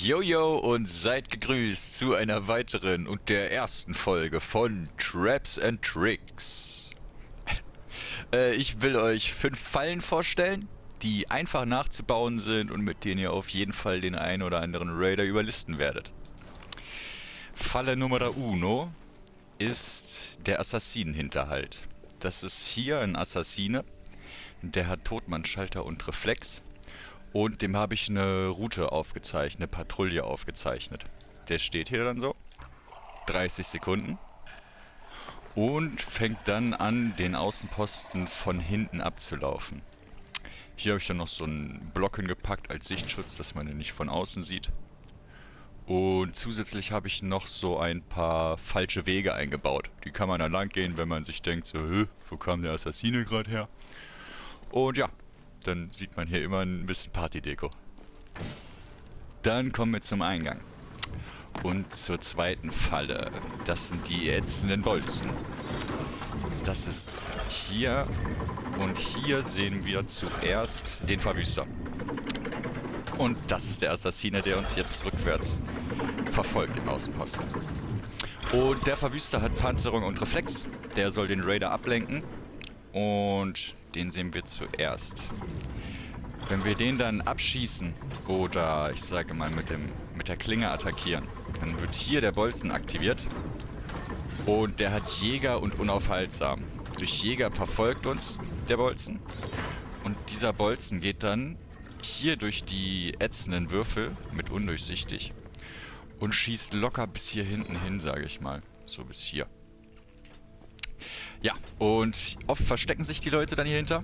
Jojo und seid gegrüßt zu einer weiteren und der ersten Folge von Traps and Tricks. Ich will euch 5 Fallen vorstellen, die einfach nachzubauen sind und mit denen ihr auf jeden Fall den einen oder anderen Raider überlisten werdet. Falle Nummer uno ist der Assassinenhinterhalt. Das ist hier ein Assassine, der hat Todmannschalter und Reflex. Und dem habe ich eine Route aufgezeichnet, eine Patrouille aufgezeichnet. Der steht hier dann so, 30 Sekunden. Und fängt dann an, den Außenposten von hinten abzulaufen. Hier habe ich dann noch so einen Block hingepackt als Sichtschutz, dass man ihn nicht von außen sieht. Und zusätzlich habe ich noch so ein paar falsche Wege eingebaut. Die kann man dann lang gehen, wenn man sich denkt, so, wo kam der Assassine gerade her? Und ja, dann sieht man hier immer ein bisschen Partydeko. Dann kommen wir zum Eingang. Und zur zweiten Falle. Das sind die ätzenden Bolzen. Das ist hier. Und hier sehen wir zuerst den Verwüster. Und das ist der Assassine, der uns jetzt rückwärts verfolgt im Außenposten. Und der Verwüster hat Panzerung und Reflex. Der soll den Raider ablenken. Und den sehen wir zuerst. Wenn wir den dann abschießen oder ich sage mal mit der Klinge attackieren, dann wird hier der Bolzen aktiviert und der hat Jäger und unaufhaltsam. Durch Jäger verfolgt uns der Bolzen und dieser Bolzen geht dann hier durch die ätzenden Würfel mit undurchsichtig und schießt locker bis hier hinten hin, sage ich mal. So bis hier. Ja, und oft verstecken sich die Leute dann hier hinter,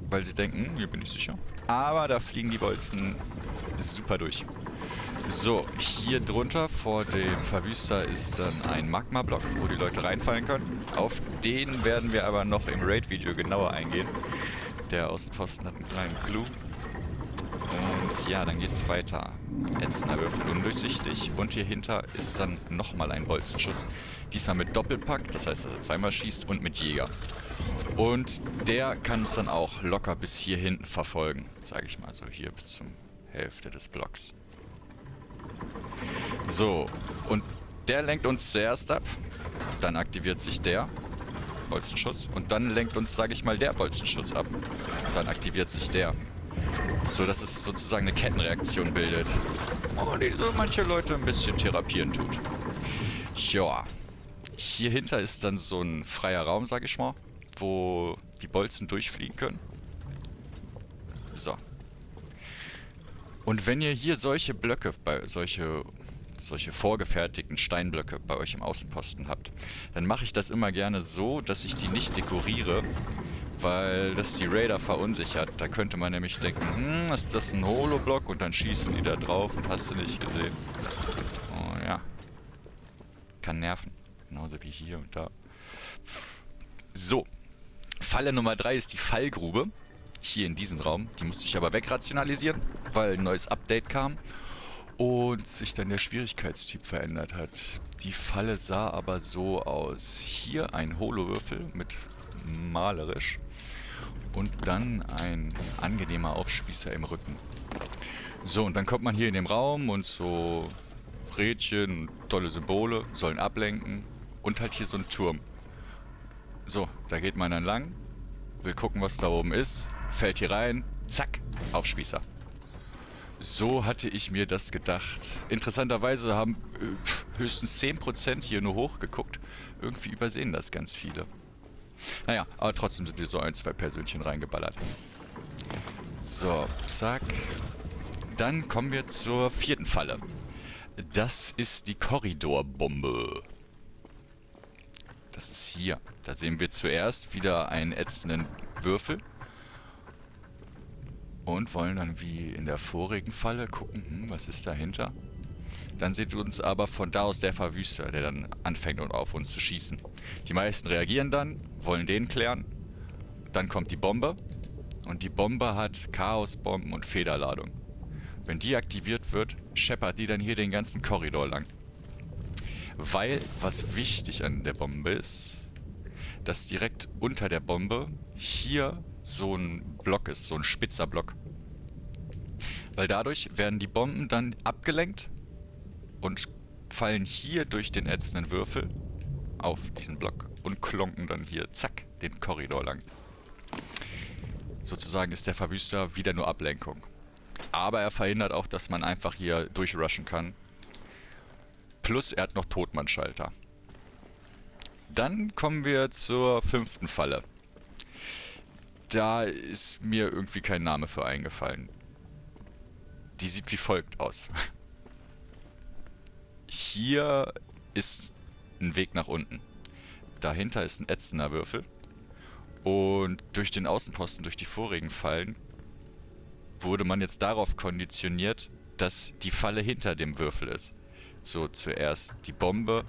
weil sie denken, hier bin ich sicher. Aber da fliegen die Bolzen super durch. So, hier drunter vor dem Verwüster ist dann ein Magma-Block, wo die Leute reinfallen können. Auf den werden wir aber noch im Raid-Video genauer eingehen. Der Außenposten hat einen kleinen Clou. Und ja, dann geht's weiter. Ätzender Würfel undurchsichtig. Und hier hinter ist dann nochmal ein Bolzenschuss. Diesmal mit Doppelpack, das heißt, dass er zweimal schießt und mit Jäger. Und der kann uns dann auch locker bis hier hinten verfolgen, sage ich mal, so hier bis zum Hälfte des Blocks. So, und der lenkt uns zuerst ab, dann aktiviert sich der Bolzenschuss und dann lenkt uns, sage ich mal, der Bolzenschuss ab, dann aktiviert sich der. So, dass es sozusagen eine Kettenreaktion bildet. Oh, die so manche Leute ein bisschen therapieren tut. Ja, hier hinter ist dann so ein freier Raum, sage ich mal, wo die Bolzen durchfliegen können. So. Und wenn ihr hier solche Blöcke, solche vorgefertigten Steinblöcke bei euch im Außenposten habt, dann mache ich das immer gerne so, dass ich die nicht dekoriere, weil das die Raider verunsichert. Da könnte man nämlich denken, ist das ein Holoblock? Und dann schießen die da drauf und hast du nicht gesehen. Oh ja. Kann nerven. Genauso wie hier und da. So. Falle Nummer 3 ist die Fallgrube. Hier in diesem Raum. Die musste ich aber wegrationalisieren, weil ein neues Update kam und sich dann der Schwierigkeitstyp verändert hat. Die Falle sah aber so aus. Hier ein Holowürfel mit malerisch und dann ein angenehmer Aufspießer im Rücken. So, und dann kommt man hier in dem Raum und so Rädchen, tolle Symbole, sollen ablenken und halt hier so ein Turm. So, da geht man dann lang, will gucken, was da oben ist, fällt hier rein, zack, Aufspießer. So hatte ich mir das gedacht. Interessanterweise haben höchstens 10% hier nur hochgeguckt. Irgendwie übersehen das ganz viele. Naja, aber trotzdem sind hier so 1, 2 Persönchen reingeballert. So, zack. Dann kommen wir zur vierten Falle. Das ist die Korridorbombe. Das ist hier. Da sehen wir zuerst wieder einen ätzenden Würfel. Und wollen dann wie in der vorigen Falle gucken, was ist dahinter. Dann sieht uns aber von da aus der Verwüster, der dann anfängt auf uns zu schießen. Die meisten reagieren dann, wollen den klären. Dann kommt die Bombe. Und die Bombe hat Chaosbomben und Federladung. Wenn die aktiviert wird, scheppert die dann hier den ganzen Korridor lang. Weil, was wichtig an der Bombe ist, dass direkt unter der Bombe hier so ein Block ist, so ein spitzer Block. Weil dadurch werden die Bomben dann abgelenkt und fallen hier durch den ätzenden Würfel auf diesen Block und klonken dann hier, zack, den Korridor lang. Sozusagen ist der Verwüster wieder nur Ablenkung. Aber er verhindert auch, dass man einfach hier durchrushen kann. Plus er hat noch Totmannschalter. Dann kommen wir zur 5. Falle. Da ist mir irgendwie kein Name für eingefallen. Die sieht wie folgt aus. Hier ist ein Weg nach unten. Dahinter ist ein ätzender Würfel. Und durch den Außenposten, durch die vorigen Fallen, wurde man jetzt darauf konditioniert, dass die Falle hinter dem Würfel ist. So, zuerst die Bombe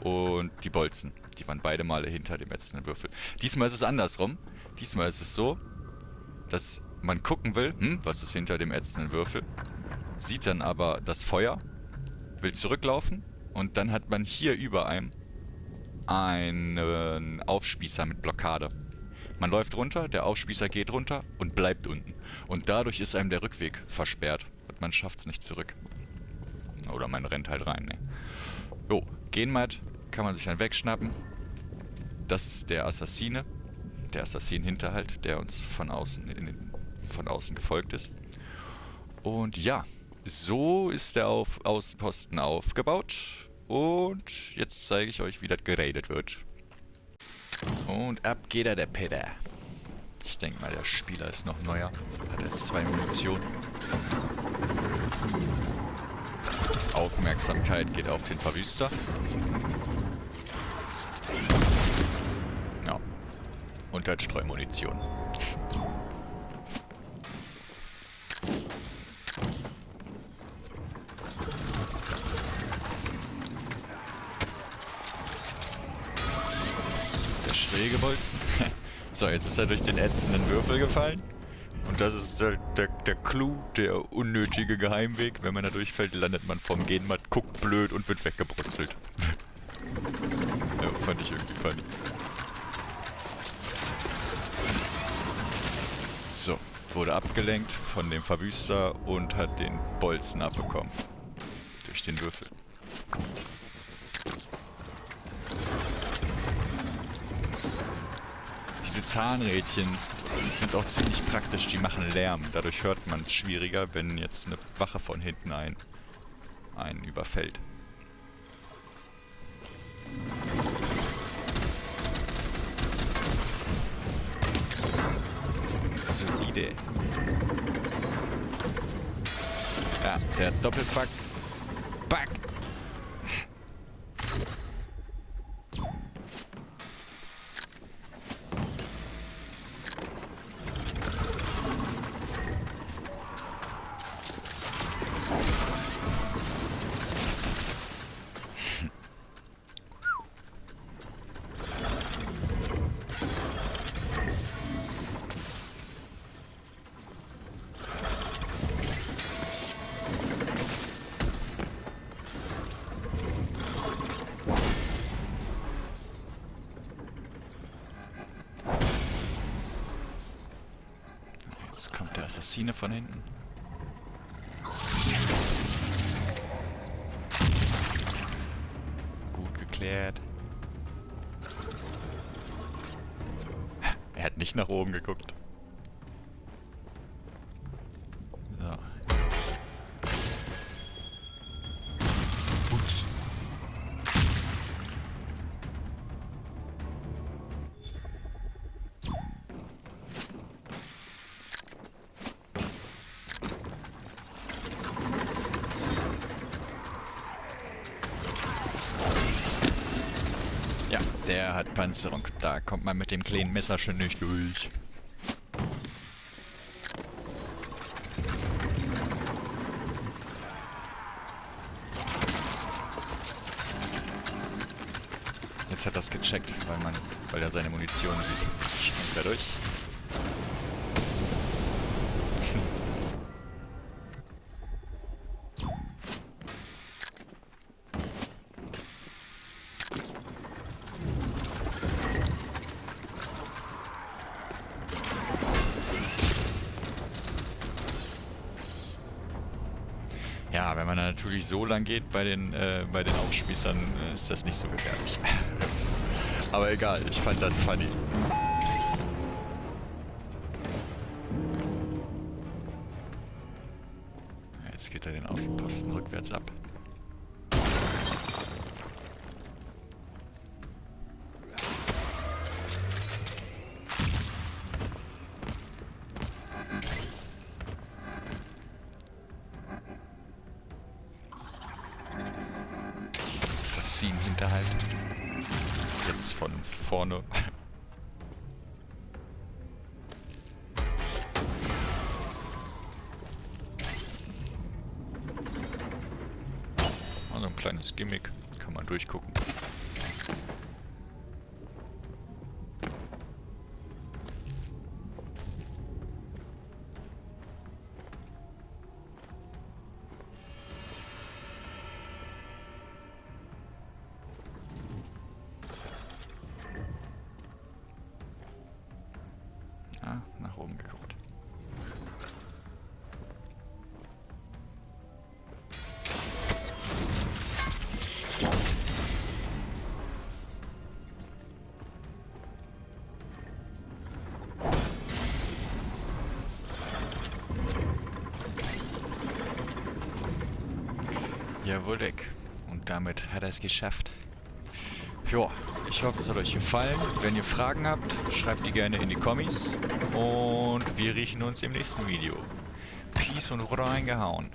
und die Bolzen. Die waren beide Male hinter dem ätzenden Würfel. Diesmal ist es andersrum. Diesmal ist es so, dass man gucken will, was ist hinter dem ätzenden Würfel, sieht dann aber das Feuer, will zurücklaufen und dann hat man hier über einem einen Aufspießer mit Blockade. Man läuft runter, der Aufspießer geht runter und bleibt unten. Und dadurch ist einem der Rückweg versperrt und man schafft es nicht zurück. Oder man rennt halt rein, ne? Jo, Genmat kann man sich dann wegschnappen. Das ist der Assassine. Der Assassin-Hinterhalt, der uns von außen gefolgt ist. Und ja, so ist der Außenposten aufgebaut. Und jetzt zeige ich euch, wie das geradet wird. Und ab geht er, der Peter. Ich denke mal, der Spieler ist noch neuer. Hat erst 2 Munition. Aufmerksamkeit geht auf den Verwüster. Ja. Und hat Streumunition. Der Schrägebolzen. So, jetzt ist er durch den ätzenden Würfel gefallen. Und das ist der Clou, der unnötige Geheimweg. Wenn man da durchfällt, landet man vom Genmat, guckt blöd und wird weggebrutzelt. Ja, fand ich irgendwie funny. So, wurde abgelenkt von dem Verwüster und hat den Bolzen abbekommen. Durch den Würfel. Diese Zahnrädchen sind auch ziemlich praktisch, die machen Lärm. Dadurch hört man es schwieriger, wenn jetzt eine Wache von hinten einen überfällt. Solide. Ja, der Doppelpack. Back! Jetzt kommt der Assassine von hinten. Gut geklärt. Er hat nicht nach oben geguckt. So. Ups. Ja, der hat Panzerung. Da kommt man mit dem kleinen Messer schon nicht durch. Jetzt hat er es gecheckt, weil er seine Munition sieht. Springt er durch. Ja, wenn man dann natürlich so lang geht bei den Aufspießern, ist das nicht so gefährlich. Aber egal, ich fand das funny. Jetzt geht er den Außenposten rückwärts ab. Assassin-Hinterhalt. Jetzt von vorne. Also ein kleines Gimmick. Kann man durchgucken. Ah, nach oben geguckt. Jawohl, weg. Und damit hat er es geschafft. Ja, ich hoffe, es hat euch gefallen. Wenn ihr Fragen habt, schreibt die gerne in die Kommis. Und wir riechen uns im nächsten Video. Peace und reingehauen.